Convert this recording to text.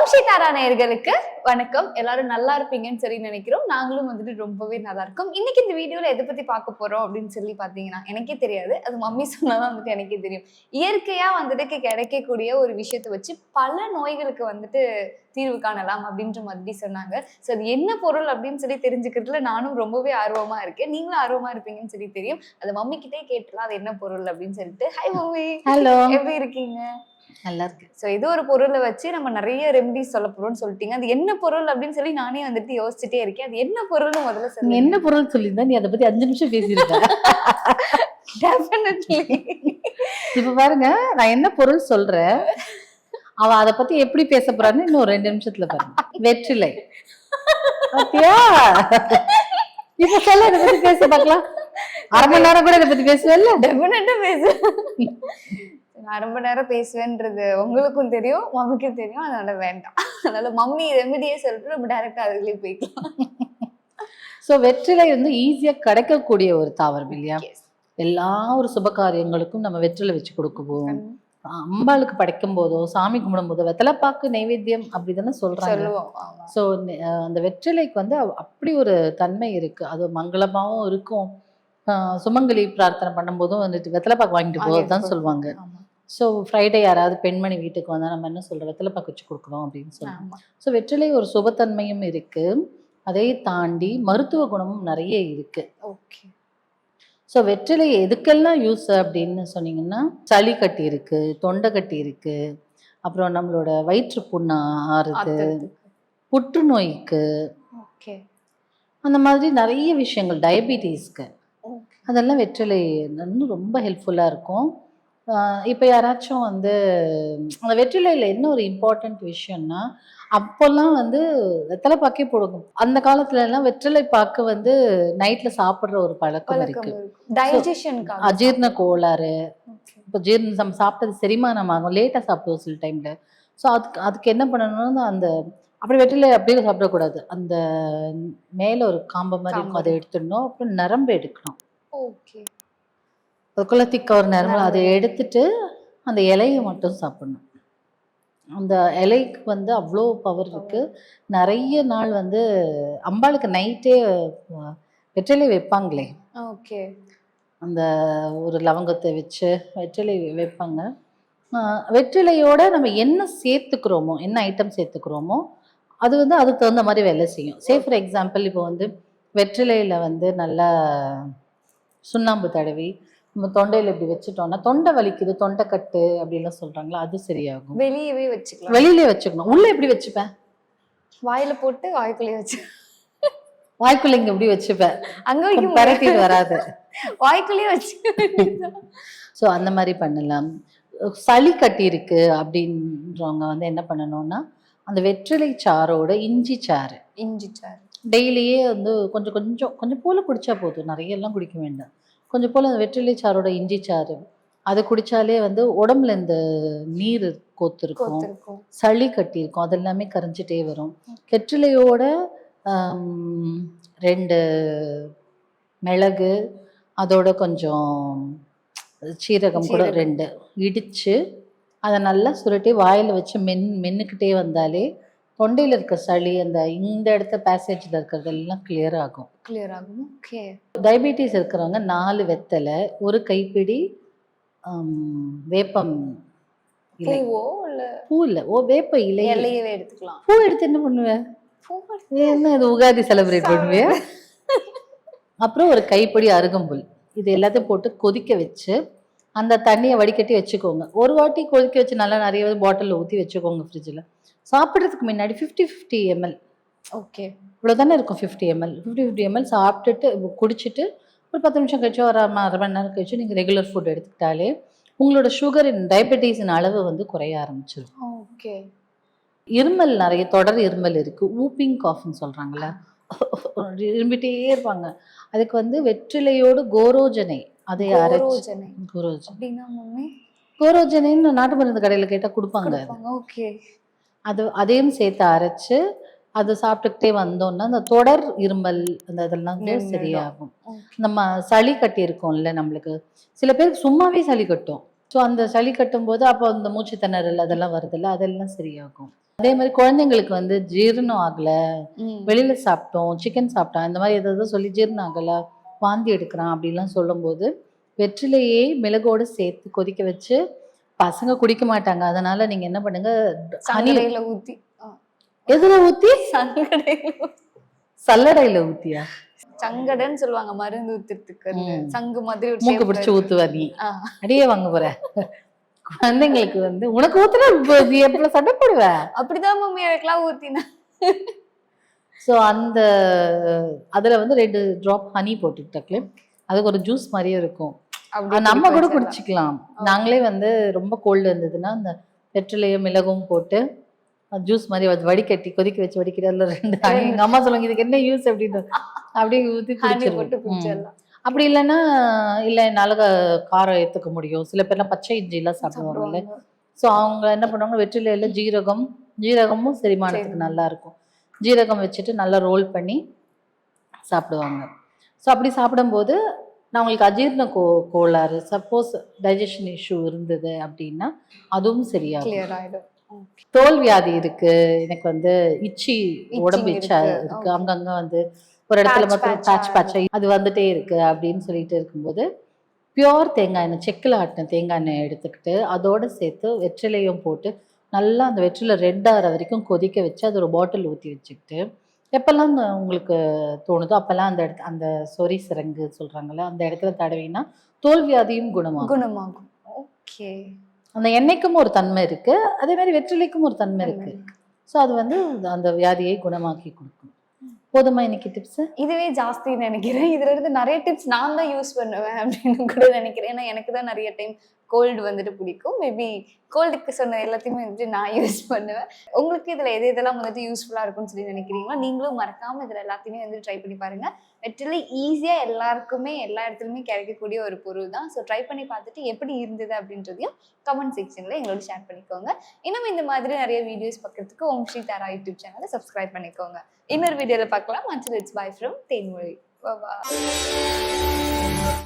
ஓம் ஸ்ரீ தாரா நேயர்களுக்கு வணக்கம். எல்லாரும் நல்லா இருப்பீங்கன்னு சொல்லி நினைக்கிறோம். நாங்களும் வந்துட்டு ரொம்பவே நல்லா இருக்கோம். இன்னைக்கு இந்த வீடியோல எதை பத்தி பார்க்க போறோம் அப்படின்னு சொல்லி பாத்தீங்கன்னா, எனக்கே தெரியாது. அது மம்மி சொன்னாதான் வந்துட்டு எனக்கே தெரியும். இயற்கையா வந்துட்டு கிடைக்கக்கூடிய ஒரு விஷயத்தை வச்சு பல நோய்களுக்கு வந்துட்டு தீர்வு காணலாம் அப்படின்ற மாதிரி சொன்னாங்க. சோ அது என்ன பொருள் அப்படின்னு சொல்லி தெரிஞ்சுக்கிறதுல நானும் ரொம்பவே ஆர்வமா இருக்கேன். நீங்களும் ஆர்வமா இருப்பீங்கன்னு சொல்லி தெரியும். அது மம்மி கிட்டே கேட்டலாம் அது என்ன பொருள் அப்படின்னு சொல்லிட்டு. Hi mummy. ஹலோ. எப்படி இருக்கீங்க? நல்லா இருக்கு. சோ இது ஒரு பொருளை வச்சு நம்ம நிறைய ரெமெடிஸ் சொல்ல போறோம்னு சொல்லிட்டீங்க. அது என்ன பொருள் அப்படின்னு சொல்லி நானே வந்துட்டு யோசிச்சுட்டே இருக்கேன். அது என்ன பொருள்னு முதல்ல நீ சொல்லுங்க. என்ன பொருள் சொல்லியிருந்தா நீ அதை பத்தி 5 நிமிஷம் பேசியிருக்க. டெஃபினெட்லி. இப்ப பாருங்க, நான் என்ன பொருள் சொல்றேன், அவ அதை பத்தி எப்படி பேச போறான்னு இன்னும் 2 நிமிஷத்துல பாருங்க. வெற்றிலை. பாத்தியா? இப்ப சொல்ல இதை பத்தி பேச பார்க்கலாம். அரை மணி நேரம் கூட இதை பத்தி பேசுவேன்ல. டெஃபினட்டா பேசுவேன். நான் ரொம்ப நேரம் பேசுவேன்றது உங்களுக்கும் தெரியும், மம்மிக்கும் தெரியும். அதனால வேண்டாம். அதனால மம்மி ரெமெடியே சொல்லிட்டு நம்ம டைரக்டா அதுலயே போய்க்கலாம். சோ வெற்றிலை வந்து ஈஸியா கிடைக்கக்கூடிய ஒரு தாவரம் இல்லையா? எல்லா ஒரு சுப காரியங்களுக்கும் நம்ம வெற்றிலை வச்சு கொடுக்குவோம். அம்பாளுக்கு படைக்கும் போதோ சாமி கும்பிடும் போதோ வெத்தலைப்பாக்கு நைவேத்தியம் அப்படிதானே சொல்றாங்க. சோ அந்த வெற்றிலைக்கு வந்து அப்படி ஒரு தன்மை இருக்கு. அது மங்களமாவும் இருக்கும். சுமங்கலி பிரார்த்தனை பண்ணும் போதும் வந்துட்டு வெத்தலைப்பாக்கு வாங்கிட்டு போதான் சொல்லுவாங்க. ஸோ ஃப்ரைடே யாராவது பெண்மணி வீட்டுக்கு வந்தால் நம்ம என்ன சொல்கிறோம், வெத்தலைப்பாக்கு வச்சு கொடுக்குறோம் அப்படின்னு சொல்லுவோம். ஸோ வெற்றிலை ஒரு சுபத்தன்மையும் இருக்கு, அதை தாண்டி மருத்துவ குணமும் நிறைய இருக்கு. ஓகே. ஸோ வெற்றிலை எதுக்கெல்லாம் யூஸ் அப்படின்னு சொன்னீங்கன்னா, சளி கட்டி இருக்கு, தொண்டை கட்டி இருக்கு, அப்புறம் நம்மளோட வயிற்று புண்ணு ஆறுது, புற்றுநோய்க்கு, ஓகே, அந்த மாதிரி நிறைய விஷயங்கள், டயபிட்டிஸ்க்கு அதெல்லாம் வெற்றிலை ரொம்ப ஹெல்ப்ஃபுல்லாக இருக்கும். இப்போ யாராச்சும் வந்து அந்த வெற்றிலையில் என்ன ஒரு இம்பார்ட்டண்ட் விஷயம்னா, அப்போல்லாம் வந்து வெத்தலை பாக்கே போடுவோம். அந்த காலத்துல எல்லாம் வெற்றிலை பாக்கு வந்து நைட்ல சாப்பிடுற ஒரு பழக்கம் இருக்கு. அஜீர்ண கோளாறு, இப்போ நம்ம சாப்பிட்டது செரிமானம் ஆகும், லேட்டா சாப்பிடுவோம் சில டைம்ல. ஸோ அதுக்கு என்ன பண்ணணும்னா, அந்த அப்படி வெற்றிலை அப்படியே சாப்பிடக்கூடாது. அந்த மேல ஒரு காம்பு மாதிரி இருக்கும், அதை எடுத்துடணும். அப்புறம் நரம்பு எடுக்கணும். ஓகே. குளத்திக்க ஒரு நரம்பு, அதை எடுத்துட்டு அந்த இலையை மட்டும் சாப்பிடணும். அந்த இலைக்கு வந்து அவ்வளோ பவர் இருக்கு. நிறைய நாள் வந்து அம்பாளுக்கு நைட்டே வெற்றிலை வைப்பாங்களே. ஓகே. அந்த ஒரு லவங்கத்தை வச்சு வெற்றிலை வைப்பாங்க. வெற்றிலையோட நம்ம என்ன சேர்த்துக்கிறோமோ, என்ன ஐட்டம் சேர்த்துக்கிறோமோ அது வந்து அதுக்கு தகுந்த மாதிரி வேலை செய்யும். சே ஃபார் எக்ஸாம்பிள், இப்போ வந்து வெற்றிலையில வந்து நல்லா சுண்ணாம்பு தடவி நம்ம தொண்டையில இப்படி வச்சுட்டோம்னா, தொண்டை வலிக்குது, தொண்டை கட்டு அப்படின்லாம் சொல்றாங்களா, அது சரியாகும். வெளியவே வச்சுக்கலாம். வெளியிலே வச்சுக்கணும். உள்ள எப்படி வச்சுப்பேன்? வாயில போட்டு வாய்க்குள்ளேயே வச்சு. வாய்க்குள்ள இங்க எப்படி வச்சுப்பேன்? அங்க பரட்டிட்டு வராது, வாய்க்குள்ளேயே வச்சு. ஸோ அந்த மாதிரி பண்ணலாம். சளி கட்டி இருக்கு அப்படின்றவங்க வந்து என்ன பண்ணணும்னா, அந்த வெற்றிலை சாரோட இஞ்சி சாறு டெய்லியே வந்து கொஞ்சம் கொஞ்சம் கொஞ்சம் போல குடிச்சா போதும், நிறைய எல்லாம் குடிக்க வேண்டாம். கொஞ்சம் போல் அந்த வெற்றிலை சாரோட இஞ்சி சாறு அதை குடித்தாலே வந்து உடம்புல இந்த நீர் கோத்திருக்கும், சளி கட்டியிருக்கும், அதெல்லாமே கரைஞ்சிட்டே வரும். வெற்றிலையோட 2 மிளகு, அதோட கொஞ்சம் சீரகம் கூட 2 இடித்து அதை நல்லா சுருட்டி வாயில் வச்சு மென்னுக்கிட்டே வந்தாலே தொண்டையில் இருக்க சளி, இந்த இடத்த பேசேஜில் இருக்கிறதெல்லாம் கிளியர் ஆகும். ஓகே. டயபிட்டிஸ் இருக்கிறவங்க 4 வெத்தலை, 1 கைப்பிடி வேப்பம் இலை. பூ இல்லை, வேப்ப இலையே எடுத்துக்கலாம். பூ எடுத்து என்ன பண்ணுவேன்? என்ன இது உகாதி செலிப்ரேட் பண்ணுவேன். அப்புறம் 1 கைப்பிடி அருகம்புல், இது எல்லாத்தையும் போட்டு கொதிக்க வச்சு அந்த தண்ணியை வடிகட்டி வச்சுக்கோங்க. ஒரு வாட்டி கொதிக்க வச்சு நல்லா நிறைய பாட்டிலில் ஊற்றி வச்சுக்கோங்க ஃப்ரிட்ஜில். சாப்பிட்றதுக்கு முன்னாடி 50 ml. ஓகே. இவ்வளோ தானே இருக்கும், 50 ml சாப்பிட்டுட்டு குடிச்சிட்டு ஒரு 10 நிமிஷம் கழிச்சு, ஒரு அரை மணி நேரம் கழிச்சு நீங்கள் ரெகுலர் ஃபுட் எடுத்துக்கிட்டாலே உங்களோட சுகரின் டயபெட்டிஸின் அளவு வந்து குறைய ஆரம்பிச்சிடும். ஓகே. இருமல், நிறைய தொடர் இருமல் இருக்குது, ஊப்பிங் காஃப்னு சொல்கிறாங்களே, இரும்பிட்டே இருப்பாங்க. அதுக்கு வந்து வெற்றிலையோடு கோரோஜனை, அதை கோரோஜனைன்னு நாட்டு மருந்து கடையில் கேட்டால் கொடுப்பாங்க. ஓகே. அதையும் சேர்த்து அரைச்சு அதை சாப்பிட்டுக்கிட்டே வந்தோம்னா அந்த தொடர் இருமல் அந்த இதெல்லாம் சரியாகும். நம்ம சளி கட்டி இருக்கோம்ல, நம்மளுக்கு சில பேருக்கு சும்மாவே சளி கட்டும். ஸோ அந்த சளி கட்டும்போது அப்போ அந்த மூச்சு திணறல் அதெல்லாம் வருதுல்ல, அதெல்லாம் சரியாகும். அதே மாதிரி குழந்தைங்களுக்கு வந்து ஜீரணம் ஆகல, வெளியில சாப்பிட்டோம், சிக்கன் சாப்பிட்டோம், இந்த மாதிரி ஏதாவது சொல்லி ஜீரணம் ஆகல, வாந்தி எடுக்கிறான் அப்படிலாம் சொல்லும்போது வெற்றிலையே மிளகோடு சேர்த்து கொதிக்க வச்சு பசங்க குடிக்க மாட்டாங்க. அதனால நீங்க என்ன பண்ணுங்க, சங்கடையில ஊத்தி எதுல ஊத்தி? சங்கடையில சல்லடையில ஊத்தியா? சங்கடன்னு சொல்லுவாங்க மருந்து ஊத்துறதுக்கு, சங்கு மாதிரி ஒரு மூக்கு shape ல பிடிச்சு இருக்கும். ஊத்துவ நீ, அடியே வாங்க போற. குழந்தைங்களுக்கு வந்து உனக்கு ஊத்துனா நீ எப்ப சண்டை போடுவ. அப்படிதான் மம்மி எனக்குலாம் ஊத்தினா. ஸோ அந்த அதுல வந்து 2 ட்ராப் ஹனி போட்டுக்கிட்டாக்கலே அதுக்கு ஒரு ஜூஸ் மாதிரியே இருக்கும். அப்படியே நம்ம குடிக்க கூட வச்சிடலாம். குடிச்சிக்கலாம். நாங்களே வந்து ரொம்ப கோல்டு இருந்ததுன்னா அந்த வெற்றிலையும் மிளகும் போட்டு ஜூஸ் மாதிரி வடிகட்டி கொதிக்க வச்சு வடிக்கிட்டு அதில் 2 ஹனி, எங்க அம்மா சொல்லுவாங்க இதுக்கு என்ன யூஸ் அப்படின்னு, அப்படியே ஊற்றி ஹனி போட்டு குடிச்சிருவோம். குடிச்சிடலாம். அப்படி இல்லைன்னா இல்லை என்னால் காரம் ஏற்றுக்க முடியும். சில பேர்லாம் பச்சை இஞ்சிலாம் சாப்பிடுவாங்கல்ல. சாப்பிடுவாங்க. ஸோ அவங்க என்ன பண்ணுவாங்க, வெற்றிலையில ஜீரகமும் செரிமானத்துக்கு சரி. நல்லா இருக்கும். ஜீரகம் வச்சுட்டு நல்லா ரோல் பண்ணி சாப்பிடுவாங்க. ஸோ அப்படி சாப்பிடும்போது நான் உங்களுக்கு அஜீரண கோளாறு, சப்போஸ் டைஜஷன் இஷ்யூ இருந்தது அப்படின்னா அதுவும் சரியாகும். கிளியர் ஆயிடும். தோல் வியாதி இருக்கு, எனக்கு வந்து இச்சி, உடம்பு Itching இச்சா இருக்கு. இருக்கு, Okay. அங்கங்க வந்து ஒரு இடத்துல மட்டும் patch பேட்ச் அது வந்துட்டே இருக்கு அப்படின்னு சொல்லிட்டு இருக்கும்போது பியோர் தேங்காய் எண்ணெய், செக்கில் ஆட்டின தேங்காய் எண்ணெய் எடுத்துக்கிட்டு அதோட சேர்த்து வெற்றிலையும் போட்டு நல்லா அந்த வெற்றிலை ரெட் ஆகிற வரைக்கும் கொதிக்க வச்சு அது ஒரு பாட்டில் ஊற்றி வச்சுக்கிட்டு எப்பெல்லாம் உங்களுக்கு தோணுதோ அப்பெல்லாம் அந்த சொறி சிரங்கு சொல்றாங்கல்ல அந்த இடத்துல தடவினா தோல் வியாதியும் குணமாகும். ஓகே. அந்த எண்ணெய்க்கும் ஒரு தன்மை இருக்கு, அதே மாதிரி வெற்றிலைக்கும் ஒரு தன்மை இருக்கு. ஸோ அது வந்து அந்த வியாதியை குணமாக்கி கொடுக்கும். போதுமா இன்னைக்கு டிப்ஸ்? இதுவே ஜாஸ்தி நினைக்கிறேன். இதுல இருந்து நிறைய டிப்ஸ் நான் தான் யூஸ் பண்ணுவேன் அப்படின்னு கூட நினைக்கிறேன். ஏன்னா எனக்கு தான் நிறைய டைம் கோல்டு வந்துட்டு பிடிக்கும். மேபி கோல்டுக்கு சொன்ன எல்லாத்தையுமே வந்துட்டு நான் யூஸ் பண்ணுவேன். உங்களுக்கு இதுல எதெல்லாம் வந்துட்டு யூஸ்ஃபுல்லா இருக்கும்னு சொல்லி நினைக்கிறீங்களோ நீங்களும் மறக்காம இதுல எல்லாத்தையுமே வந்து ட்ரை பண்ணி பாருங்க. வெற்றிலை ஈஸியா எல்லாருக்குமே எல்லா இடத்துலயுமே கிடைக்கக்கூடிய ஒரு பொருள் தான். ஸோ ட்ரை பண்ணி பார்த்துட்டு எப்படி இருந்தது அப்படின்றதையும் கமெண்ட் செக்ஷன்ல எங்களோட ஷேர் பண்ணிக்கோங்க. இன்னும் இந்த மாதிரி நிறைய வீடியோஸ் பார்க்கறதுக்கு ஓம் ஸ்ரீ தாரா யூடியூப் சேனலை சப்ஸ்கிரைப் பண்ணிக்கோங்க. இன்னொரு வீடியோல பார்க்கலாம். Until it's bye from Thenmozhi. Bye bye.